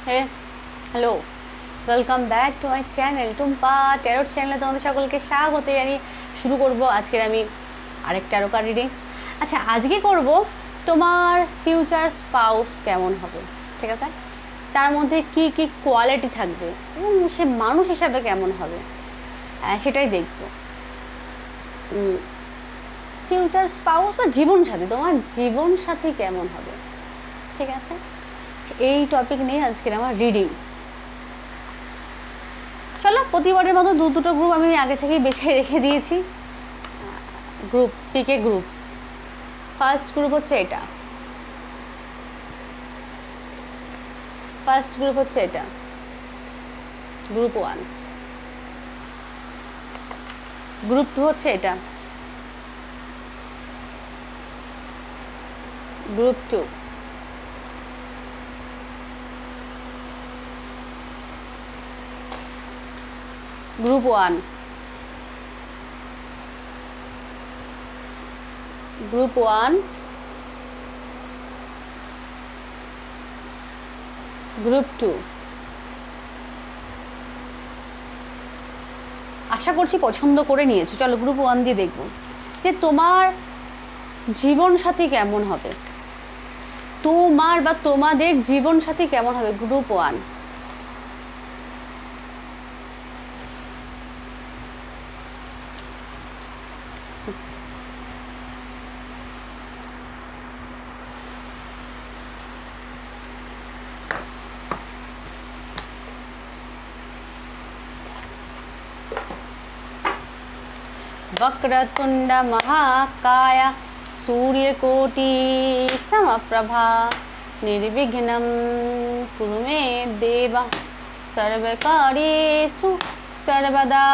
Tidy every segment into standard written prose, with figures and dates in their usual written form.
Hey hello, welcome back to my channel Tumpa tarot চ্যানেলে তোমাদের সকলকে স্বাগত জানিয়ে শুরু করব আজকের আমি আরেক ট্যারো কার্ড রিডিং। আচ্ছা, আজকে করব তোমার ফিউচার স্পাউস কেমন হবে, ঠিক আছে, তার মধ্যে কি কি কোয়ালিটি থাকবে এবং সে মানুষ হিসাবে কেমন হবে সেটাই দেখব। ফিউচার স্পাউস বা জীবনসাথী, তোমার জীবনসাথী কেমন হবে, ঠিক আছে, এই টপিক নিয়ে আজকের আমার রিডিং। চলো, প্রতিবারের মতো দুটো গ্রুপ আমি আগে থেকেই বেছে রেখে দিয়েছি। গ্রুপ পিকে গ্রুপ, ফার্স্ট গ্রুপ হচ্ছে এটা, ফার্স্ট গ্রুপ হচ্ছে এটা, গ্রুপ 1। গ্রুপ 2 হচ্ছে এটা, গ্রুপ 2। Group 1, group 1, group 2। আশা করছি পছন্দ করে নিয়েছো। চলো গ্রুপ 1 দিয়ে দেখব যে তোমার জীবনসাথী কেমন হবে, তোমার বা তোমাদের জীবনসাথী কেমন হবে। গ্রুপ 1, वक्रतुंड महाकाय सूर्यकोटि समप्रभा निर्विघ्नं कुरु मे देव सर्वकार्येषु सर्वदा।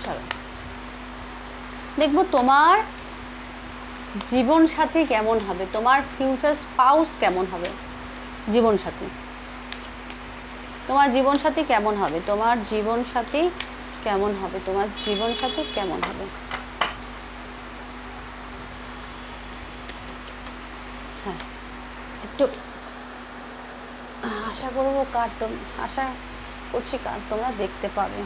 চলো দেখবো তোমার জীবনসাথী কেমন হবে, তোমার ফিউচার স্পাউস কেমন হবে। জীবনসাথী, তোমার জীবনসাথী কেমন হবে, তোমার জীবনসাথী কেমন হবে, তোমার জীবনসাথী কেমন হবে। হ্যাঁ, একটু আশা করবো আশা করছি কার তোমরা দেখতে পাবে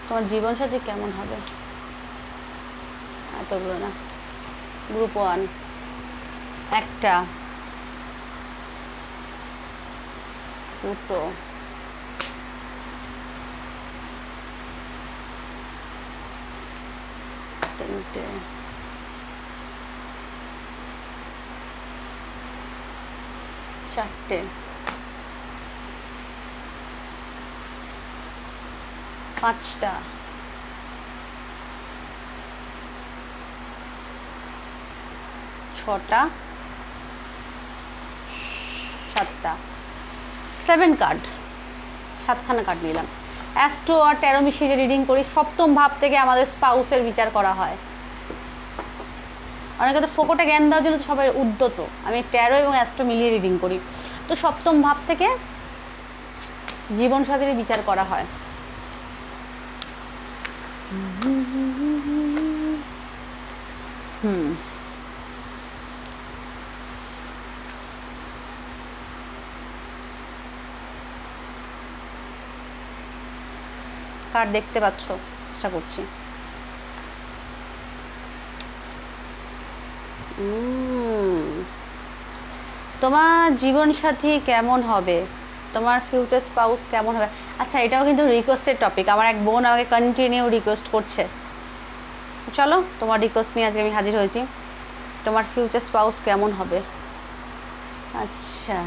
তোমার জীবনসাথী কেমন হবে। এতগুলো না, গ্রুপ 1 একটা, দুটো, তিনটে, চারটে, পাঁচটা, ছটা, সাতটা, 7 কার্ড, 7খানা কার্ড নিলাম। অ্যাস্ট্রো আর ট্যারো মিশিয়ে রিডিং করি, সপ্তম ভাব থেকে আমাদের স্পাউসের বিচার করা হয়। অনেকে তো ফোকটে জ্ঞান দেওয়ার জন্য তো সবাই উদ্যত, আমি ট্যারো এবং অ্যাস্ট্রো মিলিয়ে রিডিং করি। তো সপ্তম ভাব থেকে জীবনসাথীর বিচার করা হয়। কার্ড দেখতে পাচ্ছ আশা করছি। তোমার জীবনসাথী কেমন হবে, তোমার ফিউচার স্পাউস কেমন হবে। আচ্ছা, এটাও কিন্তু রিকোয়েস্টেড টপিক, আমার এক বোন আমাকে কন্টিনিউ রিকোয়েস্ট করছে। চলো তোমার রিকোয়েস্ট নিয়ে আজকে আমি হাজির হয়েছি। তোমার ফিউচার স্পাউস কেমন হবে। আচ্ছা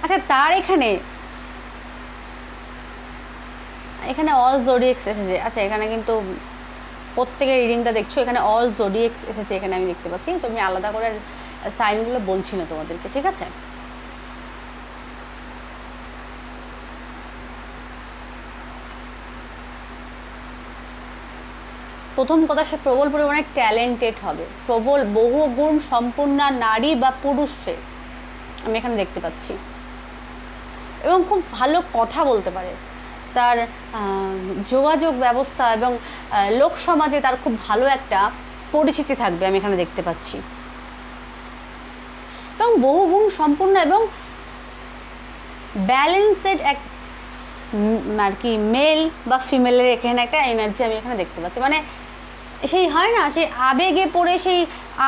আচ্ছা, তার এখানে অল জোডিয়াক্স এসেছে। আচ্ছা, এখানে কিন্তু প্রত্যেকের রিডিংটা দেখছো, এখানে অল জোডিয়াক্স এসেছে, এখানে আমি দেখতে পাচ্ছি। তো আমি আলাদা করে সাইনগুলো বলছি না তোমাদেরকে, ঠিক আছে। প্রথম কথা, সে প্রবল পরিমাণে ট্যালেন্টেড হবে, প্রবল বহু গুণ সম্পূর্ণ নারী বা পুরুষ সে আমি এখানে দেখতে পাচ্ছি। এবং খুব ভালো কথা বলতে পারে, তার যোগাযোগ ব্যবস্থা এবং লোক সমাজে তার খুব ভালো একটা পরিচিতি থাকবে আমি এখানে দেখতে পাচ্ছি। এবং বহুগুণ সম্পূর্ণ এবং ব্যালেন্সেড এক আর কি মেল বা ফিমেলের এখানে একটা এনার্জি আমি এখানে দেখতে পাচ্ছি। মানে সেই হয় না, সেই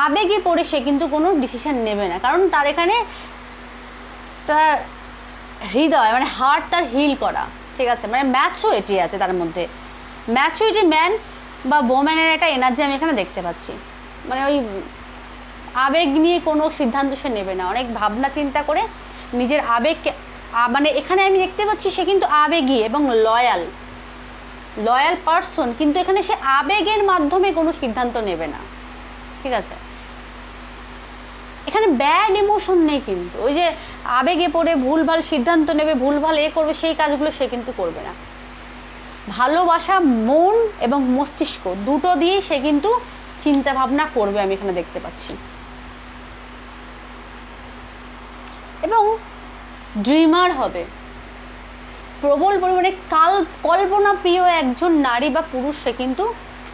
আবেগে পড়ে সে কিন্তু কোনো ডিসিশন নেবে না, কারণ তার এখানে তার হৃদয় মানে হার্ট তার হিল করা, ঠিক আছে, মানে ম্যাচুরিটি আছে তার মধ্যে, ম্যাচুরিটি ম্যান বা ওম্যানের একটা এনার্জি আমি এখানে দেখতে পাচ্ছি। মানে ওই আবেগ নিয়ে কোনো সিদ্ধান্ত সে নেবে না, অনেক ভাবনা চিন্তা করে নিজের আবেগকে, মানে এখানে আমি দেখতে পাচ্ছি সে কিন্তু আবেগী এবং লয়াল পারসন, কিন্তু এখানে সে আবেগের মাধ্যমে কোনো সিদ্ধান্ত নেবে না, ঠিক আছে। এখানে ব্যাড ইমোশন নেই, কিন্তু ওই যে আবেগে পড়ে ভুলভাল সিদ্ধান্ত নেবে, ভুলভাল করবে, সেই কাজগুলো সে কিন্তু করবে না। ভালোবাসা মন এবং মস্তিষ্ক দুটো দিয়েই সে কিন্তু চিন্তা ভাবনা করবে আমি এখানে দেখতে পাচ্ছি। এবং ড্রিমার হবে, প্রবল পরিমাণে কল্পনা প্রিয় একজন নারী বা পুরুষ সে কিন্তু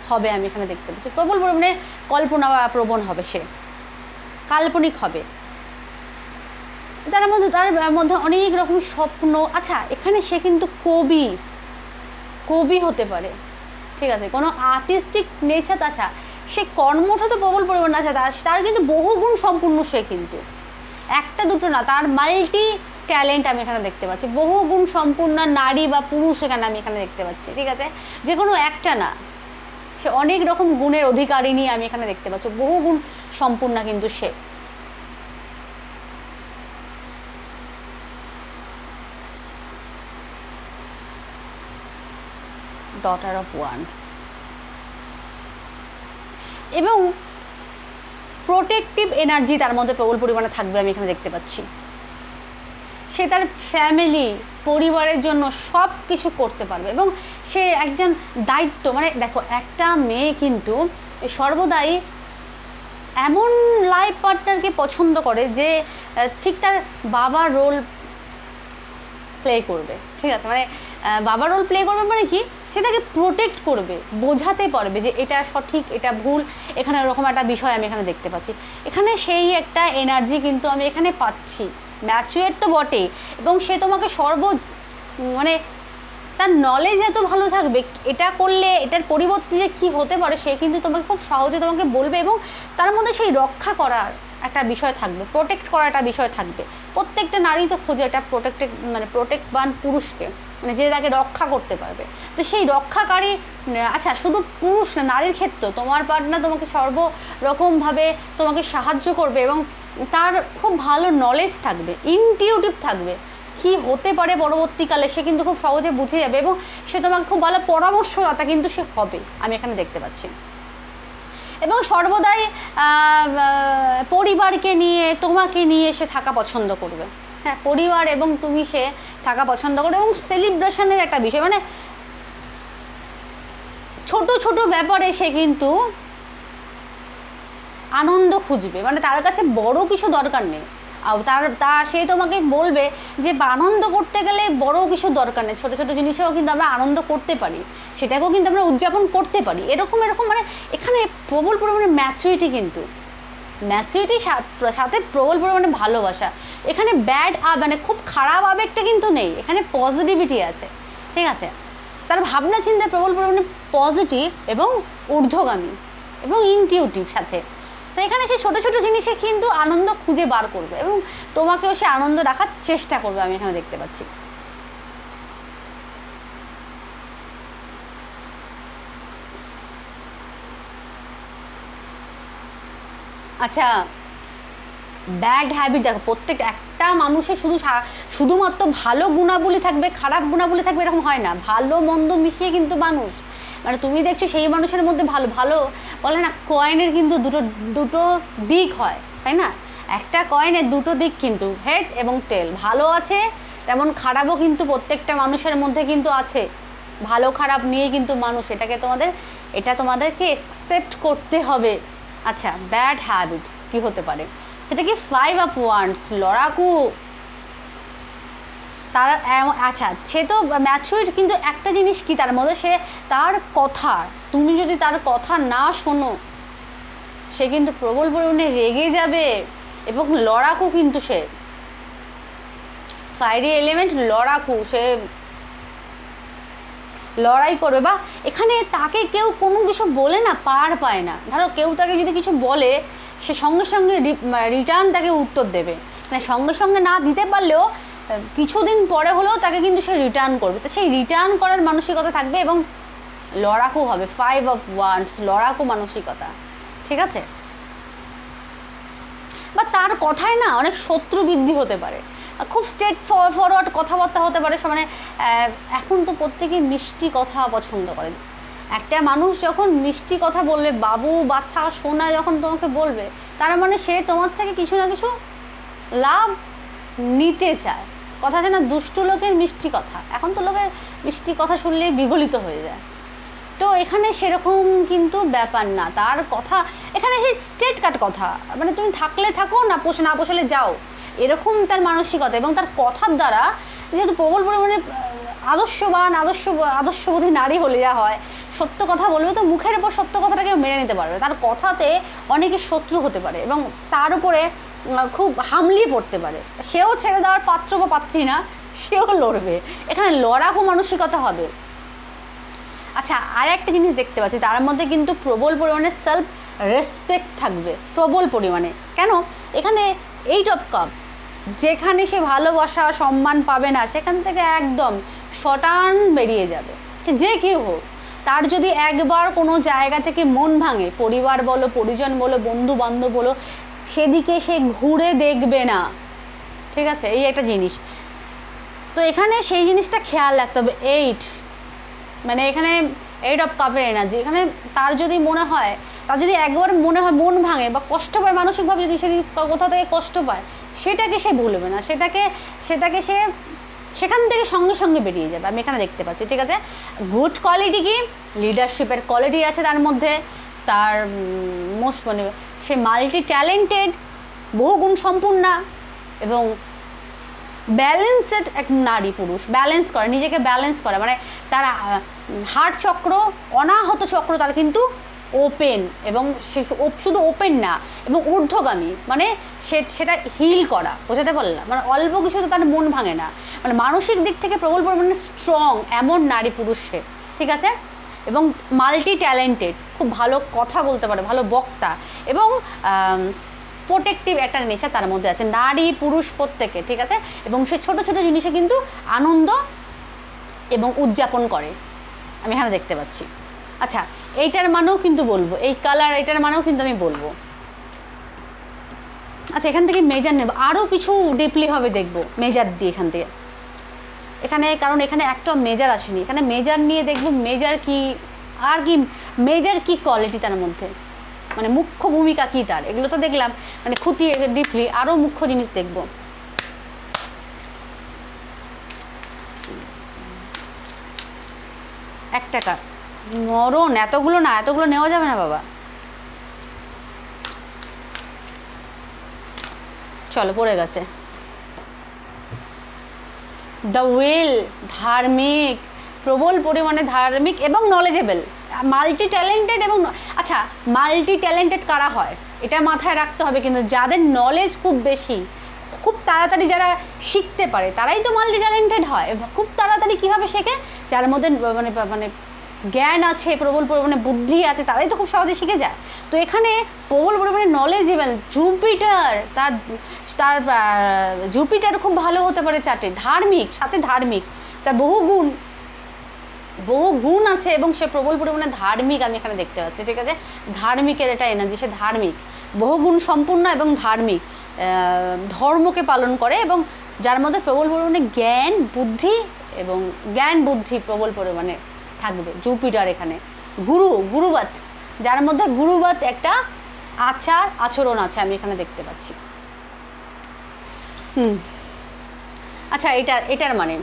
হবে আমি এখানে দেখতে পাচ্ছি। প্রবল পরিমাণে কল্পনা বা প্রবণ হবে, সে কাল্পনিক হবে, তার মধ্যে অনেক রকম স্বপ্ন। আচ্ছা, এখানে সে কিন্তু কবি হতে পারে, ঠিক আছে, কোনো আর্টিস্টিক নেচার। আচ্ছা, সে কর্মঠ তো প্রবল পরিমাণে আছে, তার কিন্তু বহুগুণ সম্পূর্ণ, সে কিন্তু একটা দুটো না, তার মাল্টি ট্যালেন্ট আমি এখানে দেখতে পাচ্ছি। বহুগুণ সম্পূর্ণ নারী বা পুরুষ এখানে আমি এখানে দেখতে পাচ্ছি, ঠিক আছে, যে কোনো একটা না, সে অনেক রকম গুণের অধিকারিণী আমি এখানে দেখতে পাচ্ছি, বহুগুণ সম্পূর্ণ কিন্তু সে। ডটার অফ ওয়ান্ডস এবং প্রোটেক্টিভ এনার্জি তার মধ্যে প্রবল পরিমাণে থাকবে আমি এখানে দেখতে পাচ্ছি। সে তার ফ্যামিলি পরিবারের জন্য সব কিছু করতে পারবে এবং সে একজন দায়িত্ব, মানে দেখো একটা মেয়ে কিন্তু সর্বদাই এমন লাইফ পার্টনারকে পছন্দ করে যে ঠিক তার বাবার রোল প্লে করবে, ঠিক আছে, মানে বাবার রোল প্লে করবে মানে কি, সে তাকে প্রোটেক্ট করবে, বোঝাতে পারবে যে এটা সঠিক এটা ভুল, এখানে এরকম একটা বিষয় আমি এখানে দেখতে পাচ্ছি। এখানে সেই একটা এনার্জি কিন্তু আমি এখানে পাচ্ছি, ম্যাচুয়ার তো বটে, এবং সে তোমাকে মানে তার নলেজ এত ভালো থাকবে, এটা করলে এটার পরিবর্তে যে কী হতে পারে সে কিন্তু তোমাকে খুব সহজে তোমাকে বলবে, এবং তার মধ্যে সেই রক্ষা করার একটা বিষয় থাকবে, প্রোটেক্ট করার একটা বিষয় থাকবে। প্রত্যেকটা নারী তো খোঁজে একটা প্রোটেক্টবান পুরুষকে, মানে যে তাকে রক্ষা করতে পারবে। তো সেই রক্ষাকারী, আচ্ছা শুধু পুরুষ না, নারীর ক্ষেত্রেও তোমার পার্টনার তোমাকে সর্বরকমভাবে তোমাকে সাহায্য করবে এবং তার খুব ভালো নলেজ থাকবে, ইনটিউটিভ থাকবে, কি হতে পারে পরবর্তীকালে সে কিন্তু খুব সহজে বুঝে যাবে এবং সে তোমাকে খুব ভালো পরামর্শদাতা কিন্তু সে হবে আমি এখানে দেখতে পাচ্ছি। এবং সর্বদাই পরিবারকে নিয়ে তোমাকে নিয়ে সে থাকা পছন্দ করবে, হ্যাঁ, পরিবার এবং তুমি সে থাকা পছন্দ করবে। এবং সেলিব্রেশনের একটা বিষয়, মানে ছোট ছোট ব্যাপারে সে কিন্তু আনন্দ খুঁজবে, মানে তার কাছে বড় কিছু দরকার নেই, সে তোমাকে বলবে যে আনন্দ করতে গেলে বড় কিছু দরকার নেই, ছোট ছোট জিনিসেও কিন্তু আমরা আনন্দ করতে পারি, সেটাকেও কিন্তু আমরা উদযাপন করতে পারি, এরকম মানে এখানে প্রবল পরিমাণে ম্যাচুরিটি, কিন্তু ম্যাচুরিটির সাথে প্রবল পরিমাণে ভালোবাসা। এখানে মানে খুব খারাপ আবেগটা কিন্তু নেই, এখানে পজিটিভিটি আছে, ঠিক আছে, তার ভাবনা চিন্তায় প্রবল পরিমাণে পজিটিভ এবং ঊর্ধ্বগামী এবং ইনটিউটিভ সাথে। তো এখানে সে ছোটো ছোটো জিনিসে কিন্তু আনন্দ খুঁজে বার করবে এবং তোমাকেও সে আনন্দ রাখার চেষ্টা করবে আমি এখানে দেখতে পাচ্ছি। আচ্ছা, ব্যাড হ্যাবিট দেখো, একটা মানুষের শুধুমাত্র ভালো গুণাবলী থাকবে খারাপ গুণাবলী থাকবে এরকম হয় না, ভালো মন্দ মিশিয়ে কিন্তু মানুষ, মানে তুমি দেখছো সেই মানুষের মধ্যে ভালো বলে না, কয়েনের কিন্তু দুটো দিক হয়, তাই না, একটা কয়েনের দুটো দিক কিন্তু, হেড এবং টেল, ভালো আছে তেমন খারাপও কিন্তু প্রত্যেকটা মানুষের মধ্যে কিন্তু আছে, ভালো খারাপ নিয়ে কিন্তু মানুষ, এটাকে তোমাদের এটা তোমাদেরকে অ্যাকসেপ্ট করতে হবে। আচ্ছা, ব্যাড হ্যাবিটস কি হতে পারে, সেটা কি 5 অফ ওয়ান্ডস, লড়াকু। তার আচ্ছা, সে তো ম্যাচুইড, কিন্তু একটা জিনিস কি তার মধ্যে, সে তার কথা, তুমি যদি তার কথা না শোনো সে কিন্তু প্রবল পরিমাণে রেগে যাবে এবং লড়াকু কিন্তু সে ফায়ারি এলিমেন্ট, লড়াকু, সে লড়াই করবে। বা এখানে তাকে কেউ কোনো কিছু বলে না পার পায় না, ধরো কেউ তাকে যদি কিছু বলে সে সঙ্গে সঙ্গে রিটার্ন তাকে উত্তর দেবে, মানে সঙ্গে সঙ্গে না দিতে পারলেও কিছুদিন পরে হলেও তাকে কিন্তু সে রিটার্ন করবে, তো সেই রিটার্ন করার মানসিকতা থাকবে এবং লড়াকু হবে। 5 অফ ওয়ান্ডস, লড়াকু মানসিকতা, ঠিক আছে। বা তার কথায় না অনেক শত্রু বৃদ্ধি হতে পারে, খুব স্ট্রেট ফরওয়ার্ড কথাবার্তা হতে পারে। মানে এখন তো প্রত্যেকেই মিষ্টি কথা পছন্দ করে। একটা মানুষ যখন মিষ্টি কথা বলবে, বাবু বাচ্চা সোনা যখন তোমাকে বলবে, তার মানে সে তোমার থেকে কিছু না কিছু লাভ নিতে চায়। কথা আছে না, দুষ্টু লোকের মিষ্টি কথা, এখন তো লোকের মিষ্টি কথা শুনলেই বিগলিত হয়ে যায়। তো এখানে সেরকম কিন্তু ব্যাপার না, তার কথা এখানে সেই স্ট্রেট কাট কথা, মানে তুমি থাকলে থাকো, না পোষালে যাও, এরকম তার মানসিকতা। এবং তার কথার দ্বারা, যেহেতু প্রবল পরিমাণে আদর্শবোধী নারী হলে যা হয়, সত্য কথা বলবে তো মুখের উপর সত্য কথাটাকে মেনে নিতে পারবে, তার কথাতে অনেকে শত্রু হতে পারে এবং তার উপরে খুব হামলিয়ে পড়তে পারে। সেও ছেড়ে দেওয়ার পাত্র বা পাত্রী না, সেও লড়বে, এখানে লড়াকু মানসিকতা হবে। আচ্ছা, আর একটা জিনিস দেখতে পাচ্ছি, তার মধ্যে কিন্তু প্রবল পরিমাণে সেলফ রেসপেক্ট থাকবে, প্রবল পরিমাণে। কেন, এখানে 8 অফ কাপ, যেখানে সে ভালোবাসা সম্মান পাবে না সেখান থেকে একদম শটান বেরিয়ে যাবে, যে কেউ হোক। তার যদি একবার কোনো জায়গা থেকে মন ভাঙে, পরিবার বলো, পরিজন বলো, বন্ধু বান্ধব বলো, সেদিকে সে ঘুরে দেখবে না, ঠিক আছে, এই একটা জিনিস। তো এখানে সেই জিনিসটা খেয়াল রাখতে হবে। 8 মানে এখানে 8 অফ কাপের এনার্জি, এখানে তার যদি মনে হয়, তার যদি একবার মনে হয় মন ভাঙে বা কষ্ট পায় মানসিকভাবে, যদি সে কোথাও থেকে কষ্ট পায়, সেটাকে সে ভুলবে না, সেটাকে সে সেখান থেকে সঙ্গে সঙ্গে বেরিয়ে যাবে, আমি এখানে দেখতে পাচ্ছি, ঠিক আছে। গুড কোয়ালিটি কি, লিডারশিপের কোয়ালিটি আছে তার মধ্যে, তার মানে সে মাল্টি ট্যালেন্টেড, বহু গুণ সম্পূর্ণা এবং ব্যালেন্সেড এক নারী পুরুষ, ব্যালেন্স করে, নিজেকে ব্যালেন্স করে, মানে তার হার্ট চক্র, অনাহত চক্র তার কিন্তু ওপেন, এবং সে শুধু ওপেন না এবং ঊর্ধ্বগামী, মানে সেটা হিল করা, বোঝাতে পারলাম, মানে অল্প কিছুতে তার মন ভাঙে না, মানে মানসিক দিক থেকে প্রবল পরিমাণে স্ট্রং এমন নারী পুরুষ সে, ঠিক আছে। এবং মাল্টি ট্যালেন্টেড, খুব ভালো কথা বলতে পারে, ভালো বক্তা, এবং প্রোটেক্টিভ একটা নেচার তার মধ্যে আছে, নারী পুরুষ প্রত্যেকে, ঠিক আছে। এবং সে ছোট ছোট জিনিসে কিন্তু আনন্দ এবং উদযাপন করে, আমি এখানে দেখতে পাচ্ছি। আচ্ছা, এইটার মানেও কিন্তু বলবো, এই কালার, এইটার মানেও কিন্তু আমি বলবো। আচ্ছা, এখান থেকে মেজার নেব, আরও কিছু ডিপলি হবে দেখবো মেজার দিয়ে এখান থেকে, এখানে, কারণ এখানে একটা মেজার আসেনি, এখানে মেজার নিয়ে দেখবো, মেজার কি, আর কি মেজার কি কোয়ালিটি তার মধ্যে, মানে মুখ্য ভূমিকা কি তার, এগুলো তো দেখলাম, মানে খুঁটিয়ে ডিপলি আরও মুখ্য জিনিস দেখব। টাকা মরণ, এতগুলো না, এতগুলো নেওয়া যাবে না বাবা, চলো পড়ে গেছে। দ্য উইল, ধার্মিক, প্রবল পরিমাণে ধার্মিক এবং নলেজেবল, মাল্টি ট্যালেন্টেড। এবং আচ্ছা, মাল্টি ট্যালেন্টেড কারা হয় এটা মাথায় রাখতে হবে, কিন্তু যাদের নলেজ খুব বেশি, খুব তাড়াতাড়ি যারা শিখতে পারে, তারাই তো মাল্টি ট্যালেন্টেড হয়। খুব তাড়াতাড়ি কীভাবে শেখে, যার মধ্যে মানে মানে জ্ঞান আছে, প্রবল পরিমাণে বুদ্ধি আছে, তারাই তো খুব সহজে শিখে যায়। তো এখানে প্রবল পরিমাণে নলেজেবল, জুপিটার, তার জুপিটার খুব ভালো হতে পারে চার্টে, ধার্মিক, সাথে ধার্মিক, তার বহু গুণ আছে এবং সে প্রবল পরিমাণে ধার্মিক, আমি এখানে দেখতে পাচ্ছি, ঠিক আছে। ধার্মিকের এটা এনার্জি, সে ধার্মিক, বহু গুণ সম্পূর্ণ এবং ধার্মিক, ধর্মকে পালন করে, এবং যার মধ্যে প্রবল পরিমাণে জ্ঞান বুদ্ধি প্রবল পরিমাণে থাকবে। জুপিটার এখানে গুরুবাত, যার মধ্যে গুরুবাত একটা আচরণ আছে, আমি এখানে দেখতে পাচ্ছি। আচ্ছা, এটার মানে,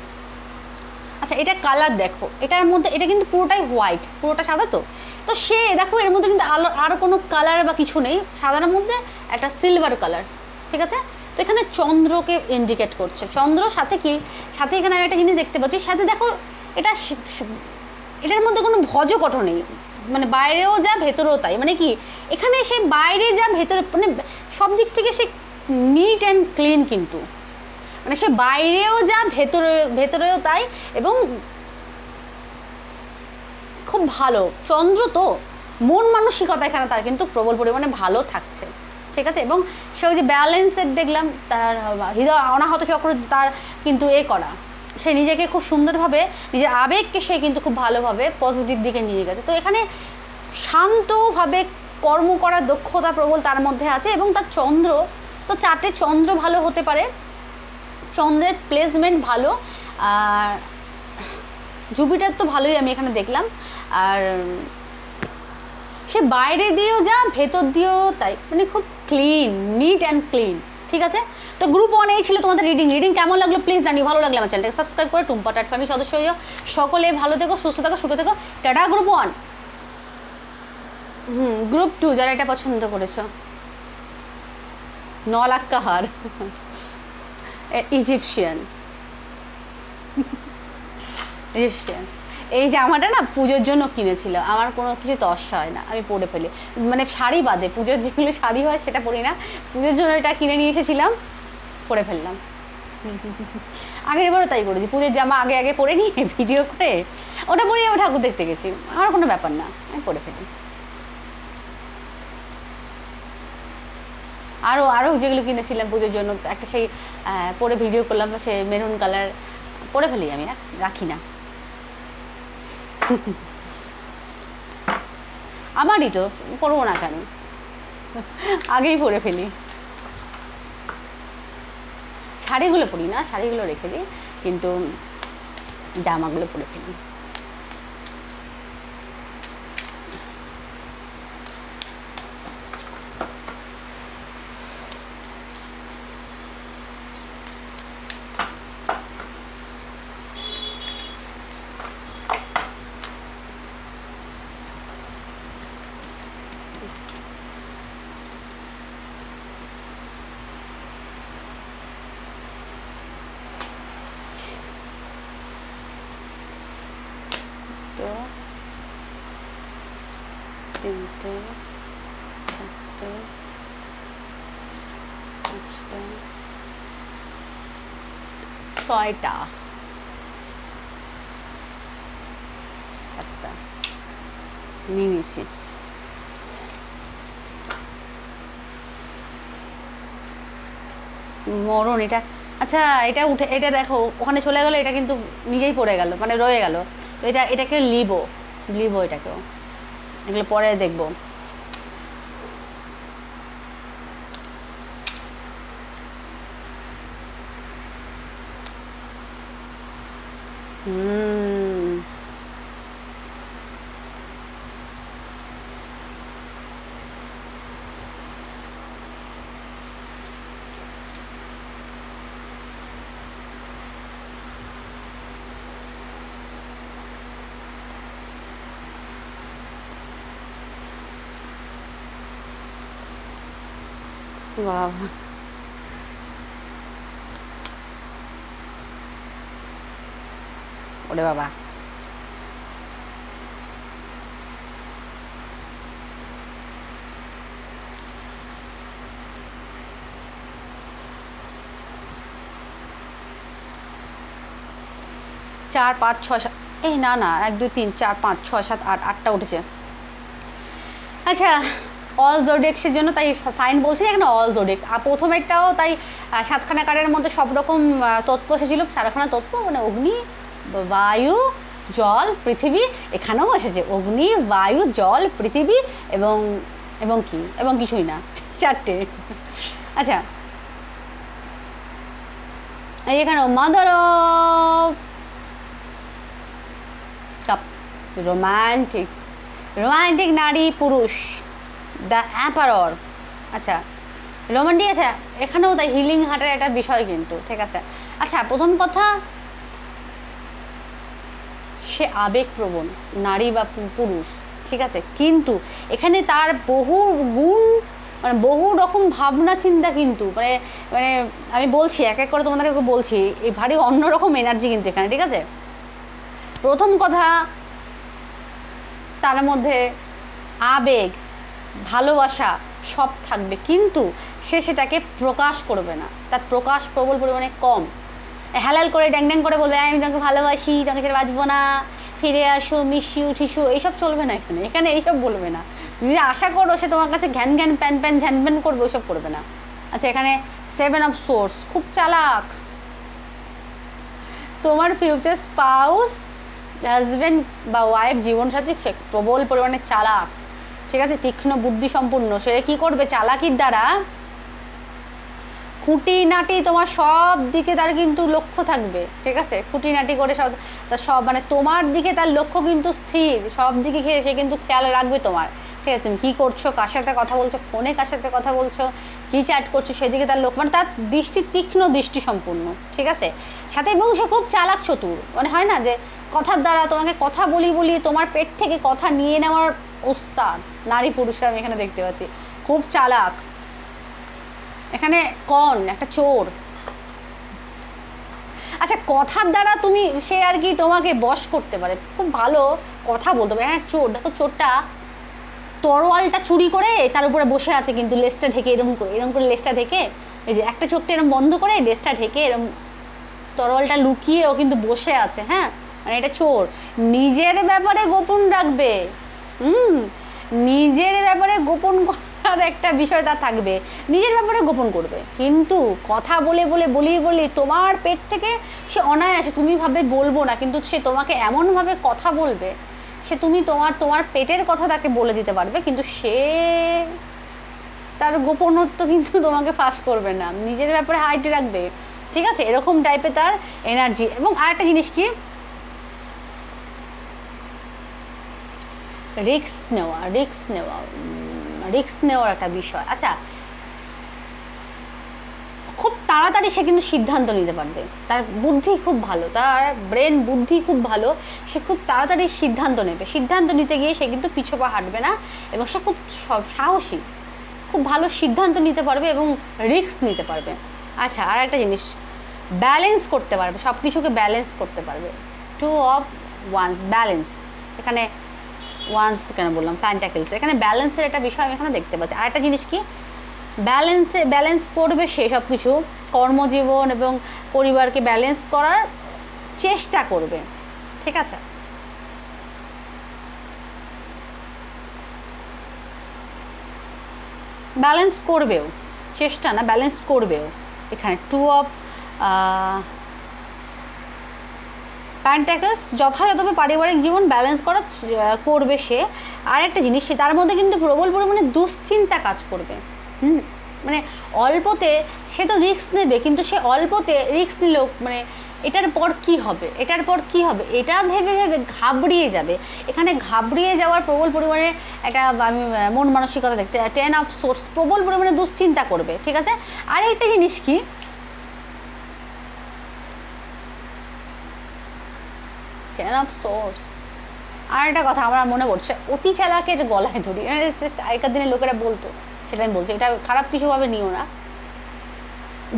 আচ্ছা এটা কালার দেখো, এটার মধ্যে, এটা কিন্তু পুরোটাই হোয়াইট, পুরোটা সাদা, তো তো সে দেখো এর মধ্যে কিন্তু আর কোনো কালার বা কিছু নেই, সাদার মধ্যে একটা সিলভার কালার, ঠিক আছে। তো এখানে চন্দ্রকে ইন্ডিকেট করছে, চন্দ্র সাথে কি, সাথে এখানে আমি একটা জিনিস দেখতে পাচ্ছি, সাথে দেখো এটার মধ্যে কোনো ভজকট নেই, মানে বাইরেও যা ভেতরেও তাই, মানে কি এখানে সে বাইরে যা ভেতরে, মানে সব দিক থেকে সে নিট অ্যান্ড ক্লিন, কিন্তু মানে সে বাইরেও যা ভেতরেও তাই, এবং খুব ভালো। চন্দ্র তো মন মানসিকতা এখানে তার কিন্তু প্রবল পরিমাণে ভালো থাকছে, ঠিক আছে। এবং সে ওই যে ব্যালেন্সের দেখলাম, তার হৃদয় অনাহত চক্র তার কিন্তু করা, সে নিজেকে খুব সুন্দরভাবে নিজের আবেগকে সে কিন্তু খুব ভালোভাবে পজিটিভ দিকে নিয়ে গেছে। তো এখানে শান্তভাবে কর্ম করার দক্ষতা প্রবল তার মধ্যে আছে, এবং তার চন্দ্র তো 4টে চন্দ্র ভালো হতে পারে, চন্দ্রের প্লেসমেন্ট ভালো, আর জুপিটার তো ভালোই আমি এখানে দেখলাম। আর সে বাইরে দিয়েও যা ভেতর দিয়েও তাই, মানে খুব ক্লিন, নিট অ্যান্ড ক্লিন, ঠিক আছে। তো গ্রুপ 1 এই ছিল তোমাদের রিডিং কেমন লাগলো প্লিজ জানিও, ভালো লাগলে আমার চ্যানেলটাকে সাবস্ক্রাইব করে টুম্পা টাট ফ্যামিলির সদস্য হইও। সকলে ভালো থেকো, সুস্থ থাকো, সুখে থেকো, টাটা। গ্রুপ 1 গ্রুপ 2 যারা এটা পছন্দ করেছো, 9 লাখ কা হার, ইজিপশিয়ান এই জামাটা না পুজোর জন্য কিনেছিল, আমার কোনো কিছু তস্যা হয় না, আমি পরে ফেলি, মানে শাড়ি বাদে পুজোর যেগুলো শাড়ি হয় সেটা পরি না, পুজোর জন্য এটা কিনে নিয়ে এসেছিলাম, পরে ফেললাম। আগের বারও তাই করেছি, পুজোর জামা আগে পরে নিয়ে ভিডিও করে ওটা পরে আমি ঠাকুর দেখতে গেছি, আমার কোনো ব্যাপার না, আমি পরে ফেলি। আরও যেগুলো কিনেছিলাম পুজোর জন্য, একটা সেই পরে ভিডিও করলাম, সে মেরুন কালার, পরে ফেলি আমি, আর রাখি না। আমারই তো, পরবো না কেন, আগেই পরে ফেলি। শাড়িগুলো পরি না, শাড়িগুলো রেখে দিই, কিন্তু জামাগুলো পরে ফেলি। তিনটে, চারটে, পাঁচটা, 6টা, 7টা নিয়ে নিয়েছি। মরণ এটা, আচ্ছা এটা উঠে, এটা দেখো ওখানে চলে গেলো, এটা কিন্তু নিজেই পড়ে গেল, মানে রয়ে গেল। তো এটাকে লিবো এটাকেও, এগুলো পরে দেখবো। বাহ, ওরে বাবা, চার, 5, 6, 7, এই না 1, 2, 3, 4, 5, 6, 7, 8, 8টা উঠেছে। আচ্ছা, অল জোডিয়াক্সের জন্য তাই সাইন বলছি এখানে অল জোডিয়াক, আর প্রথমেরটাও তাই 7খানা কার্ডের মধ্যে সব রকম তত্ত্ব এসেছিল, 4খানা তত্ত্ব, মানে অগ্নি, বায়ু, জল, পৃথিবী, এখানেও এসেছে অগ্নি, বায়ু, জল, পৃথিবী, এবং কি, এবং কিছুই না, 4টে। আচ্ছা, এই এখানেও মাদার অফ কাপ, রোমান্টিক নারী পুরুষ, দ্য অ্যাম্পারর। আচ্ছা, রোমান্টিক, আচ্ছা এখানেও তাই হিলিং হার্টের একটা বিষয় কিন্তু, ঠিক আছে। আচ্ছা, প্রথম কথা, সে আবেগপ্রবণ নারী বা পুরুষ, ঠিক আছে, কিন্তু এখানে তার বহু গুণ, মানে বহু রকম ভাবনা চিন্তা, কিন্তু মানে মানে আমি বলছি এক এক করে তোমাদেরকে বলছি, এই ভারী অন্যরকম এনার্জি কিন্তু এখানে, ঠিক আছে। প্রথম কথা, তার মধ্যে আবেগ, ভালোবাসা সব থাকবে, কিন্তু সে সেটাকে প্রকাশ করবে না, তার প্রকাশ প্রবল পরিমাণে কম। হালাল করে ড্যাং ড্যাং করে বলবে আমি তোমাকে ভালোবাসি, তোমাকে ছেড়ে বাঁচবো না, ফিরে আসো, মিস ইউ, ঠিসু, এইসব চলবে না এখানে। এখানে এইসব বলবে না। তুমি যে আশা করো সে তোমার কাছে ঘ্যান ঘ্যান প্যান প্যান ঝ্যান প্যান করবে, ওইসব করবে না। আচ্ছা, এখানে 7 অফ সোর্স, খুব চালাক। তোমার ফিউচার স্পাউস, হাজব্যান্ড বা ওয়াইফ, জীবনসাথী, সে প্রবল পরিমাণে চালাক, ঠিক আছে, তীক্ষ্ণ বুদ্ধি সম্পূর্ণ। সে কি করবে, চালাকির দ্বারা খুঁটিনাটি তোমার সব দিকে তার কিন্তু লক্ষ্য থাকবে, ঠিক আছে, খুঁটিনাটি করে সব, তার সব মানে তোমার দিকে তার লক্ষ্য কিন্তু স্থির, সব দিকে সে কিন্তু খেয়াল রাখবে তোমার, ঠিক আছে। তুমি কী করছো, কার সাথে কথা বলছো, ফোনে কার সাথে কথা বলছো, কী চ্যাট করছো, সেদিকে তার লক্ষ্য, মানে তার দৃষ্টি তীক্ষ্ণ, দৃষ্টি সম্পূর্ণ, ঠিক আছে। সাথে এবং সে খুব চালাক চতুর, মানে হয় না যে কথার দ্বারা তোমাকে কথা বলি বলি তোমার পেট থেকে কথা নিয়ে নেওয়ার ওস্তাদ নারী পুরুষরা আমি এখানে দেখতে পাচ্ছি, খুব চালাক। এখানে কন একটা চোর। আচ্ছা, কথার দ্বারা তুমি সে আর কি তোমাকে বশ করতে পারে, খুব ভালো কথা বলতে পারে। হ্যাঁ, চোর, দেখো চোরটা তরোয়ালটা চুরি করে তার উপরে বসে আছে, কিন্তু লেজটা ঢেকে, এরকম করে লেজটা ঢেকে, এই যে একটা চোখটা এরকম বন্ধ করে লেজটা ঢেকে এরকম তরোয়ালটা লুকিয়ে ও কিন্তু বসে আছে। হ্যাঁ, মানে এটা চোর, নিজের ব্যাপারে গোপন রাখবে। নিজের ব্যাপারে গোপন করার একটা বিষয় তার থাকবে, নিজের ব্যাপারে গোপন করবে, কিন্তু কথা বলে বলে তোমার পেট থেকে সে অনায়াসে, তুমি ভাবে বলবো না, কিন্তু সে তোমাকে এমনভাবে কথা বলবে, সে তুমি তোমার পেটের কথা তাকে বলে দিতে পারবে, কিন্তু সে তার গোপনত্ব কিন্তু তোমাকে ফাঁস করবে না, নিজের ব্যাপারে হাইটে রাখবে, ঠিক আছে। এরকম টাইপের তার এনার্জি। এবং আরেকটা জিনিস কি, রিস্ক নেওয়ার একটা বিষয়। আচ্ছা, খুব তাড়াতাড়ি সে কিন্তু সিদ্ধান্ত নিতে পারবে, তার বুদ্ধি খুব ভালো, তার ব্রেন বুদ্ধি খুব ভালো, সে খুব তাড়াতাড়ি সিদ্ধান্ত নেবে, সিদ্ধান্ত নিতে গিয়ে সে কিন্তু পিছু পা হাঁটবে না, এবং সে খুব সাহসী, খুব ভালো সিদ্ধান্ত নিতে পারবে এবং রিস্ক নিতে পারবে। আচ্ছা, আর একটা জিনিস, ব্যালেন্স করতে পারবে, সব কিছুকে ব্যালেন্স করতে পারবে। 2 অফ ওয়ান্স, ব্যালেন্স। এখানে ওয়ান্স কেন বললাম, প্যান্টাকেলস, এখানে ব্যালেন্সের একটা বিষয় আমি এখানে দেখতে পাচ্ছি। আর একটা জিনিস কি, ব্যালেন্স করবে সে সব কিছু, কর্মজীবন এবং পরিবারকে ব্যালেন্স করার চেষ্টা করবে, ঠিক আছে। ব্যালেন্স করবেও, চেষ্টা না, ব্যালেন্স করবেও। এখানে 2 অফ প্যান্টাকেলস, যথাযথভাবে পারিবারিক জীবন ব্যালেন্স করবে সে। আর একটা জিনিস, সে তার মধ্যে কিন্তু প্রবল পরিমাণে দুশ্চিন্তা কাজ করবে। মানে অল্পতে সে তো রিস্ক নেবে, কিন্তু সে অল্পতে রিস্ক নিলেও মানে এটার পর কি হবে, এটা ভেবে ঘাবড়িয়ে যাবে। এখানে ঘাবড়িয়ে যাওয়ার প্রবল পরিমাণে একটা আমি মন মানসিকতা দেখতে, 10 অফ সোর্স, প্রবল পরিমাণে দুশ্চিন্তা করবে, ঠিক আছে। আর একটা জিনিস কি, 10 অফ সোর্স, আর একটা কথা আমার মনে পড়ছে, অতি চালাকের গলায় ধরি, আগেকার দিনে লোকেরা বলতো, সেটা আমি বলছি, এটা খারাপ কিছুভাবে নিও না।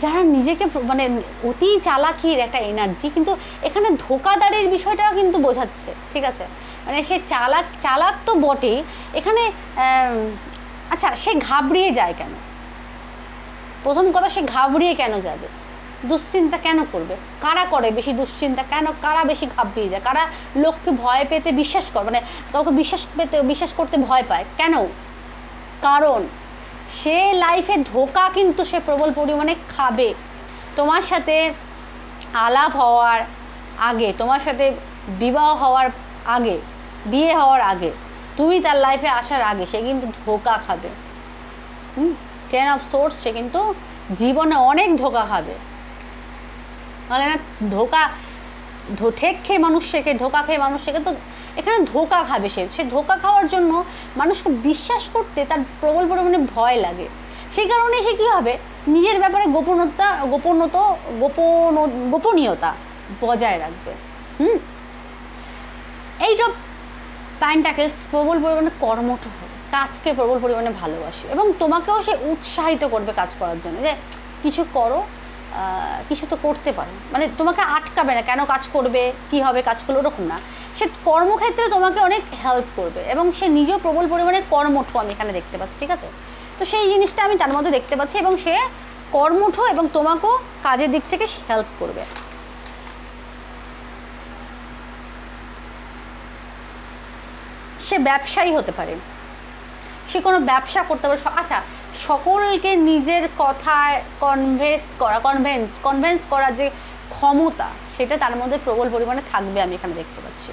যারা নিজেকে মানে অতি চালাকির একটা এনার্জি, কিন্তু এখানে ধোকাদারির বিষয়টাও কিন্তু বোঝাচ্ছে, ঠিক আছে। মানে সে চালাক তো বটেই এখানে। আচ্ছা, সে ঘাবড়িয়ে যায় কেন, প্রথম কথা, সে ঘাবড়িয়ে কেন যাবে, দুশ্চিন্তা কেন করবে, কারা করে বেশি দুশ্চিন্তা, কেন কারা বেশি ঘাবড়িয়ে যায়, কারা লোককে ভয় পেতে বিশ্বাস করে, মানে কাউকে বিশ্বাস করতে ভয় পায় কেন, কারণ সে লাইফে ধোকা কিন্তু সে প্রবল পরিমাণে খাবে। তোমার সাথে আলাপ হওয়ার আগে, তোমার সাথে বিবাহ হওয়ার আগে, বিয়ে হওয়ার আগে, তুমি তার লাইফে আসার আগে সে কিন্তু ধোকা খাবে। 10 অফ সোর্স, সে কিন্তু জীবনে অনেক ধোকা খাবে, বলে না ঠেক খেয়ে মানুষ শেখে, ধোকা খেয়ে মানুষ শেখে, তো এখানে ধোকা খাবে সে ধোকা খাওয়ার জন্য মানুষকে বিশ্বাস করতে তার প্রবল পরিমাণে ভয় লাগে। সেই কারণে সে কী হবে, নিজের ব্যাপারে গোপনীয়তা বজায় রাখবে। 8 অফ পেন্টাকেলস প্রবল পরিমাণে কর্মঠ হবে, কাজকে প্রবল পরিমাণে ভালোবাসবে এবং তোমাকেও সে উৎসাহিত করবে কাজ করার জন্য, যে কিছু করো, কিছু তো করতে পারো, মানে তোমাকে আটকাবে না, কেন কাজ করবে, কি হবে কাজ করলে, ওরকম না। সে কর্মক্ষেত্রে তোমাকে অনেক হেল্প করবে এবং সে নিজেও প্রবল পরিমাণে কর্মঠ আমি এখানে দেখতে পাচ্ছি, ঠিক আছে। তো সেই জিনিসটা আমি তার মধ্যে দেখতে পাচ্ছি এবং সে কর্মঠ এবং তোমাকেও কাজের দিক থেকে হেল্প করবে। সে ব্যবসায়ী হতে পারে, সে কোনো ব্যবসা করতে পারে। আচ্ছা, সকলকে নিজের কথায় কনভেন্স করার যে ক্ষমতা, সেটা তার মধ্যে প্রবল পরিমাণে থাকবে আমি এখানে দেখতে পাচ্ছি।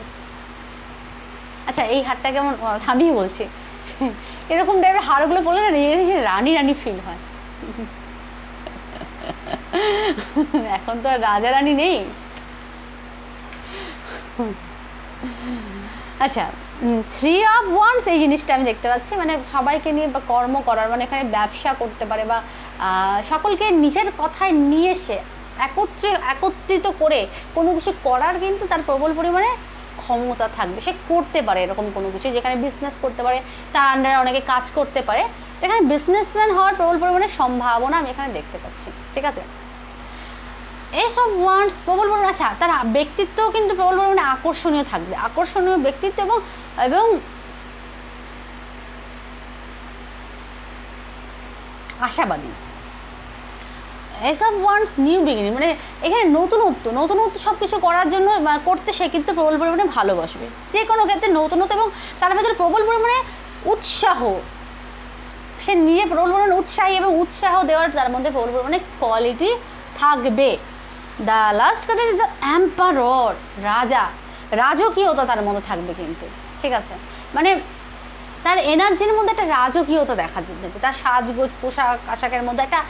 আচ্ছা, এই হারটা কেমন, আমি বলছি এরকম টাইপের হারগুলো বলে না নিজে রানী রানী ফিল হয়। এখন তো আর রাজা রানী নেই। আচ্ছা, 3 of Wands এই জিনিসটা আমি দেখতে পাচ্ছি, মানে সবাইকে নিয়ে বা কর্ম করার, মানে এখানে ব্যবসা করতে পারে বা সকলকে নিজের কথায় নিয়ে এসে একত্রিত করে কোনো কিছু করার কিন্তু তার প্রবল পরিমাণে ক্ষমতা থাকবে। সে করতে পারে এরকম কোনো কিছু, যেখানে বিজনেস করতে পারে, তার আন্ডারে অনেকে কাজ করতে পারে, এখানে বিজনেসম্যান হওয়ার প্রবল পরিমাণে সম্ভাবনা আমি এখানে দেখতে পাচ্ছি, ঠিক আছে। Ace of Wands প্রবল পরিমাণে, আচ্ছা তার ব্যক্তিত্বও কিন্তু প্রবল পরিমাণে আকর্ষণীয় থাকবে, আকর্ষণীয় ব্যক্তিত্ব এবং আশাবাদী। Ace of Wands new beginning, মানে এখানে নতুনত্ব সব কিছু করার জন্য করতে সে কিন্তু প্রবল পরিমাণে ভালোবাসবে, যে কোনো ক্ষেত্রে নতুনত্ব, এবং তার ভেতরে প্রবল পরিমাণে উৎসাহ, সে নিজে প্রবল পরিমাণে উৎসাহী এবং উৎসাহ দেওয়ার তার মধ্যে প্রবল পরিমাণে কোয়ালিটি থাকবে। The last card is the emperor, রাজকীয়তা তার মধ্যে থাকবে কিন্তু, ঠিক আছে। মানে তার এনার্জির মধ্যে একটা রাজকীয়তা দেখা দেবে, তার সাজগোজ পোশাক আশাকের মধ্যে একটা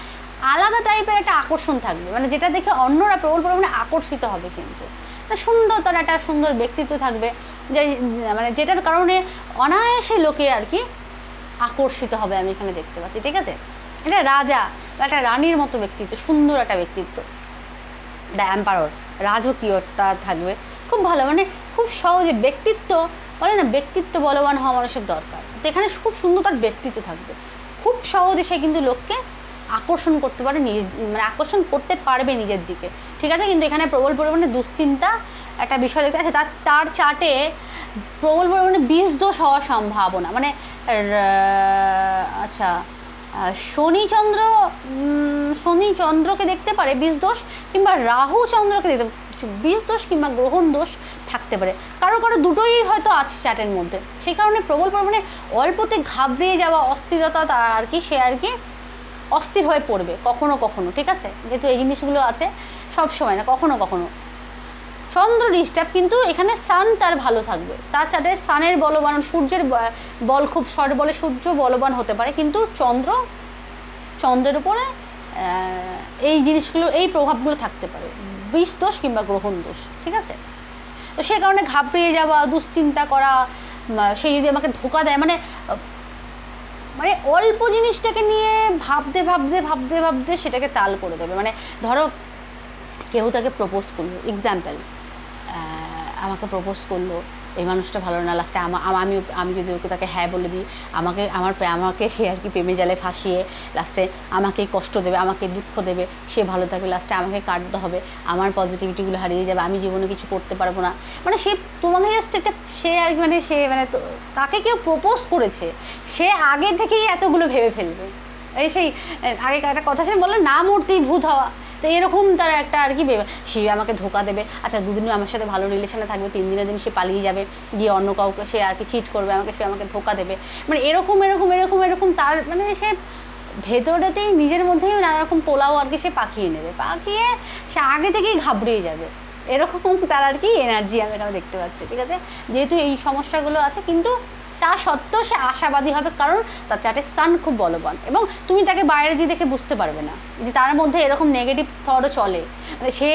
আলাদা টাইপের একটা আকর্ষণ থাকবে, মানে যেটা দেখে অন্যরা প্রবল পরিমাণে আকর্ষিত হবে কিন্তু। সুন্দর, তার একটা সুন্দর ব্যক্তিত্ব থাকবে, যে মানে যেটার কারণে অনায়াসে লোকে আর কি আকর্ষিত হবে আমি এখানে দেখতে পাচ্ছি, ঠিক আছে। এটা রাজা বা একটা রানীর মতো ব্যক্তিত্ব, সুন্দর একটা ব্যক্তিত্ব। দ্য এম্পারর, রাজকীয়তা থাকবে, খুব ভালো, মানে খুব সহজে ব্যক্তিত্ব বলে না, ব্যক্তিত্ব বলবান হওয়া মানুষের দরকার, তো এখানে খুব সুন্দর তার ব্যক্তিত্ব থাকবে, খুব সহজে সে কিন্তু লোককে আকর্ষণ করতে পারে, মানে আকর্ষণ করতে পারবে নিজের দিকে, ঠিক আছে। কিন্তু এখানে প্রবল পরিমাণে দুশ্চিন্তা একটা বিষয় দেখতে আছে, তার চার্টে প্রবল পরিমাণে 20 দোষ হওয়ার সম্ভাবনা, মানে আচ্ছা শনি চন্দ্রকে দেখতে পারে 20 দোষ, কিংবা রাহু চন্দ্রকে দেখতে 20 দোষ, কিংবা গ্রহণ দোষ থাকতে পারে, কারো দুটোই হয়তো আছে চার্টের মধ্যে। সেই কারণে প্রবল পরিমাণে অল্পতে ঘাবড়িয়ে যাওয়া, অস্থিরতা আর কি, সে আর কি অস্থির হয়ে পড়বে কখনো কখনো, ঠিক আছে। যেহেতু এই জিনিসগুলো আছে, সব সময় না, কখনো কখনো চন্দ্র ডিস্টার্ব, কিন্তু এখানে সান তার ভালো থাকবে, তার চার্টে সানের বলবান, সূর্যের বল খুব শর্ট বলে সূর্য বলবান হতে পারে, কিন্তু চন্দ্রের উপরে এই জিনিসগুলো, এই প্রভাবগুলো থাকতে পারে, 20 দোষ কিংবা গ্রহণ দোষ, ঠিক আছে। তো সে কারণে ঘাবড়িয়ে যাওয়া, দুশ্চিন্তা করা, সে যদি আমাকে ধোকা দেয়, মানে অল্প জিনিসটাকে নিয়ে ভাবতে সেটাকে তাল করে দেবে। মানে ধরো কেউ তাকে প্রপোজ করলো, এক্সাম্পল আমাকে প্রপোজ করলো, এই মানুষটা ভালো না, লাস্টে আমি যদি ওকে তাকে হ্যাঁ বলে দিই, আমাকে সে আর কি প্রেমে জালে ফাঁসিয়ে লাস্টে আমাকেই কষ্ট দেবে, আমাকে দুঃখ দেবে, সে ভালো থাকবে, লাস্টে আমাকে কাটতে হবে, আমার পজিটিভিটিগুলো হারিয়ে যাবে, আমি জীবনে কিছু করতে পারবো না। মানে সে তোমাকে জাস্ট একটা সে আর কি, মানে সে মানে তাকে কেউ প্রপোজ করেছে, সে আগে থেকেই এতগুলো ভেবে ফেলবে। এই সেই আগে একটা কথা সে বললো না মূর্তি ভূত হওয়া, তো এরকম তার একটা আর কি সে আমাকে ধোকা দেবে, আচ্ছা 2 দিন আমার সাথে ভালো রিলেশনে থাকবে, 3 দিনের দিন সে পালিয়ে যাবে, গিয়ে অন্য কাউকে সে আর কি চিট করবে, সে আমাকে ধোকা দেবে, মানে এরকম তার মানে সে ভেতরেতেই নিজের মধ্যেই নানা রকম পোলাও আর কি সে পাকিয়ে নেবে, পাকিয়ে সে আগে থেকেই ঘাবড়িয়ে যাবে, এরকম তার আর কি এনার্জি আমি এখানে দেখতে পাচ্ছি, ঠিক আছে। যেহেতু এই সমস্যাগুলো আছে, কিন্তু তা সত্ত্বেও সে আশাবাদী হবে, কারণ তার চার্টে সান খুব বলবান, এবং তুমি তাকে বাইরে দিয়ে দেখে বুঝতে পারবে না যে তার মধ্যে এরকম নেগেটিভ থটও চলে, মানে সে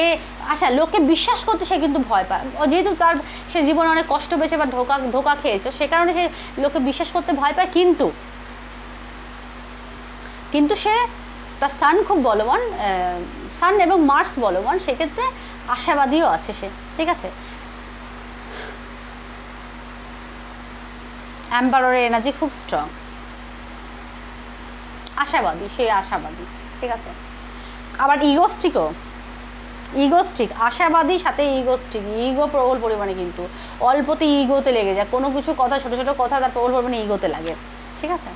লোককে বিশ্বাস করতে সে কিন্তু ভয় পায়, যেহেতু সে জীবনে অনেক কষ্ট পেয়েছে বা ধোকা খেয়েছে, সে কারণে সে লোককে বিশ্বাস করতে ভয় পায়, কিন্তু সে তার সান খুব বলবান, সান এবং মার্স বলবান, সেক্ষেত্রে আশাবাদীও আছে সে, ঠিক আছে। এম্পারারের এনার্জি খুব স্ট্রং, আশাবাদী, সে আশাবাদী, ঠিক আছে। আবার ইগোস্টিক, আশাবাদী সাথে ইগোস্টিক, ইগো প্রবল পরিমাণে, কিন্তু অল্পতে ইগোতে লেগে যায়, কোনো কিছু কথা, ছোট ছোট কথা তার প্রবল পরিমাণে ইগোতে লাগে, ঠিক আছে।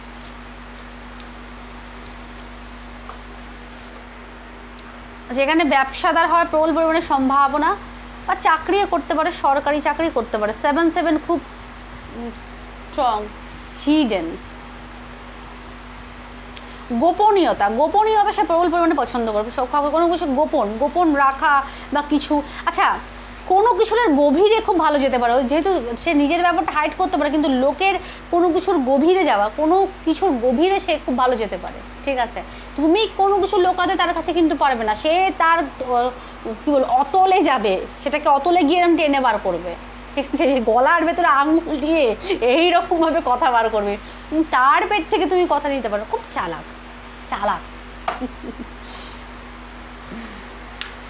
যেখানে ব্যবসাদার হওয়ার প্রবল পরিমাণে সম্ভাবনা, বা চাকরিও করতে পারে, সরকারি চাকরি করতে পারে। 7 খুব স্ট্রং, হিডেন, গোপনীয়তা সে প্রবল পরিমাণে পছন্দ করবে, কোনো কিছু গোপন রাখা বা কিছু। আচ্ছা, কোনো কিছুর গভীরে খুব ভালো যেতে পারে, যেহেতু সে নিজের ব্যাপারটা হাইড করতে পারে, কিন্তু লোকের কোনো কিছুর গভীরে যাওয়া, কোনো কিছুর গভীরে সে খুব ভালো যেতে পারে, ঠিক আছে। তুমি কোনো কিছু লোকাতে তার কাছে কিন্তু পারবে না, সে তার কী বল অতলে যাবে, সেটাকে অতলে গিয়ে এরকম টেনে বার করবে, ঠিক আছে। গলার ভেতরে আঙুল দিয়ে এইরকমভাবে কথা বার করবে, তার পেট থেকে তুমি কথা নিতে পারো। খুব চালাক।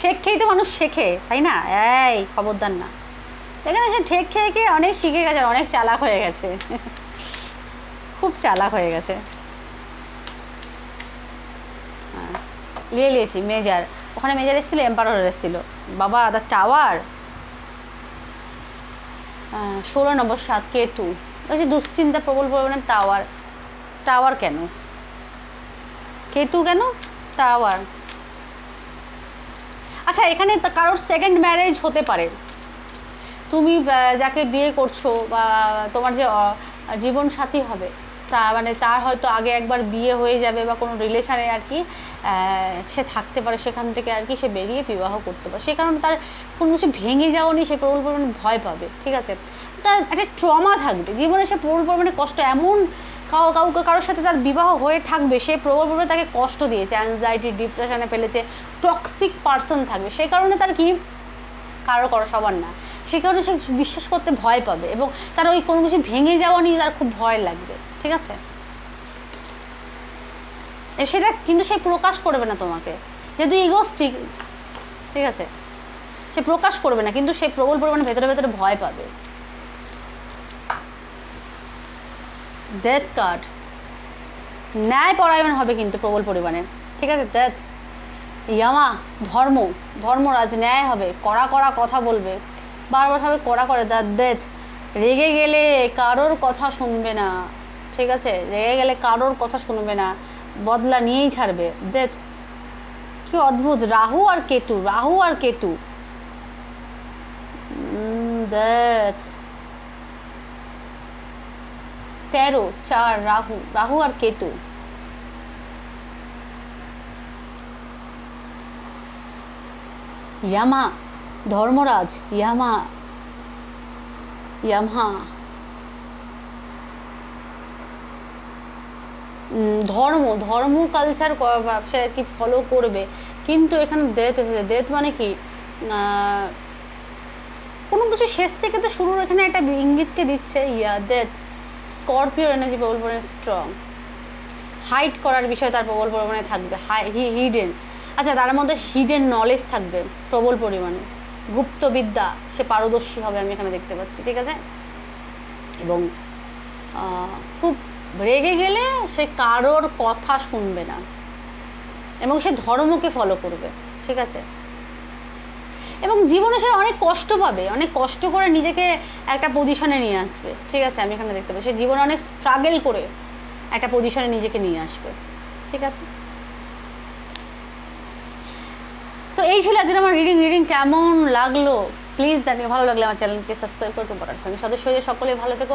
ঠেক খেয়েই তো মানুষ শেখে, তাই না? এই খবরদার না, এখানে সে ঠেক খেয়ে অনেক শিখে গেছে, অনেক চালাক হয়ে গেছে, খুব চালাক হয়ে গেছে। লিয়েছি মেজার, ওখানে মেজার এসেছিল, এম্পারার এসেছিল, বাবা দ্য টাওয়ার, 16 নম্বর 7 কেতু, ওই যে দুশ্চিন্তা প্রবল পরিমাণে। টাওয়ার কেন? কেতু কেন? টাওয়ার। আচ্ছা, এখানে কারোর সেকেন্ড ম্যারেজ হতে পারে, তুমি যাকে বিয়ে করছো বা তোমার যে জীবন সাথী হবে, তা মানে তার হয়তো আগে একবার বিয়ে হয়ে যাবে, বা কোনো রিলেশানে আর কি সে থাকতে পারে, সেখান থেকে আর কি সে বেরিয়ে বিবাহ করতে পারে, সে কারণে তার কোনো কিছু ভেঙে যাওয়া নিয়ে সে প্রবল পরিমাণে ভয় পাবে, ঠিক আছে। তার একটা ট্রমা থাকবে জীবনে, সে প্রবল পরিমাণে কষ্ট, এমন কারোর সাথে তার বিবাহ হয়ে থাকবে, সে প্রবল পরিমাণে তাকে কষ্ট দিয়েছে, অ্যাংজাইটি, ডিপ্রেশনে ফেলেছে, টক্সিক পার্সন থাকবে, সেই কারণে তার কি কারো সবার না, সে কারণে সে বিশ্বাস করতে ভয় পাবে, এবং তার ওই কোনো কিছু ভেঙে যাওয়া নিয়ে তার খুব ভয় লাগবে, ঠিক আছে। সেটা কিন্তু সে প্রকাশ করবে না তোমাকে, যেহেতু ইগোস্টিক, ঠিক আছে, সে প্রকাশ করবে না, কিন্তু সে প্রবল পরিমাণে ভেতরে ভয় পাবে। ডেথ কার্ড, ন্যায় পরায়ণ হবে কিন্তু প্রবল পরিমাণে, ঠিক আছে। ডেথ, ইয়ামা, ধর্মরাজ, ন্যায় হবে, কড়া কথা বলবে, বারবার হবে কড়া করে। ডেথ, রেগে গেলে কারোর কথা শুনবে না, ঠিক আছে, রেগে গেলে কারোর কথা শুনবে না, বদলা নিয়েই ছাড়বে। ডেথ, কি অদ্ভুত, রাহু আর কেতু। ডেথ 13, 4, রাহু আর কেতু। ইয়ামা, ধর্মরাজ, ইয়ামা, ধর্ম কালচার ব্যবসায় আর কি ফলো করবে, কিন্তু এখানে ডেথ এসেছে। ডেথ মানে কি, কোনো কিছু শেষ থেকে তো শুরুর এখানে একটা ইঙ্গিতকে দিচ্ছে। ডেথ, স্করপিওর এনার্জি প্রবল পরিমাণে স্ট্রং, হাইড করার বিষয় তার প্রবল পরিমাণে থাকবে, হিডেন। আচ্ছা, তার মধ্যে হিডেন নলেজ থাকবে প্রবল পরিমাণে, গুপ্তবিদ্যা সে পারদর্শী হবে, আমি এখানে দেখতে পাচ্ছি, ঠিক আছে। এবং খুব রেগে গেলে সে কারোর কথা শুনবে না, এবং সে ধর্মকে ফলো করবে, ঠিক আছে। এবং জীবনে সে অনেক কষ্ট পাবে, অনেক কষ্ট করে নিজেকে একটা পজিশনে নিয়ে আসবে, ঠিক আছে, আমি এখানে দেখতে পাচ্ছি। সে জীবনে অনেক স্ট্রাগল করে একটা পজিশনে নিজেকে নিয়ে আসবে, ঠিক আছে। তো এই ছিল আজকে আমার রিডিং কেমন লাগলো প্লিজ জানিও, ভালো লাগলে আমার চ্যানেলকে সাবস্ক্রাইব করতে পারেন। সদস্য হয়ে সকলে ভালো থেকো,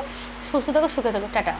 সুস্থ থেকো, সুখে থেকো, টাটা।